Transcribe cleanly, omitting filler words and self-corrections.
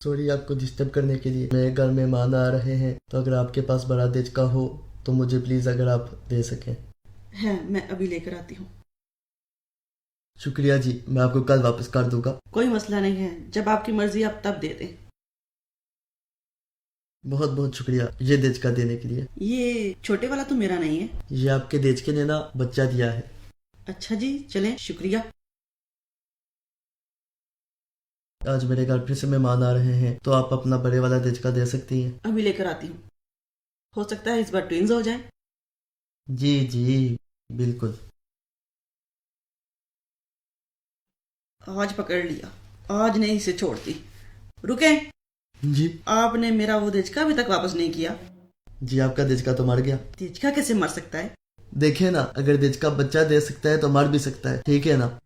Sorry आपको disturb करने के लिए। मेरे घर में मेहमान आ रहे हैं, तो अगर आपके पास बड़ा देचका हो तो मुझे प्लीज अगर आप दे सकें। है, मैं अभी लेकर आती हूँ। शुक्रिया जी, मैं आपको कल वापस कर दूंगा। कोई मसला नहीं है, जब आपकी मर्जी आप तब दे दें। बहुत बहुत शुक्रिया ये देचका देने के लिए। ये छोटे वाला तो मेरा नहीं है। ये आपके देचके ने ना बच्चा दिया है। अच्छा जी, चलें, शुक्रिया। आज मेरे घर फिर से मेहमान आ रहे हैं, तो आप अपना बड़े वाला देचका दे सकती हैं। अभी लेकर आती हूँ। हो सकता है इस बार ट्विंस हो जाए। जी जी बिल्कुल। आज पकड़ लिया, आज नहीं इसे छोड़ती। रुके, जी आपने मेरा वो देचका अभी तक वापस नहीं किया। जी, आपका देचका तो मर गया। देचका कैसे मर सकता है? देखिए ना, अगर देचका बच्चा दे सकता है तो मर भी सकता है, ठीक है ना।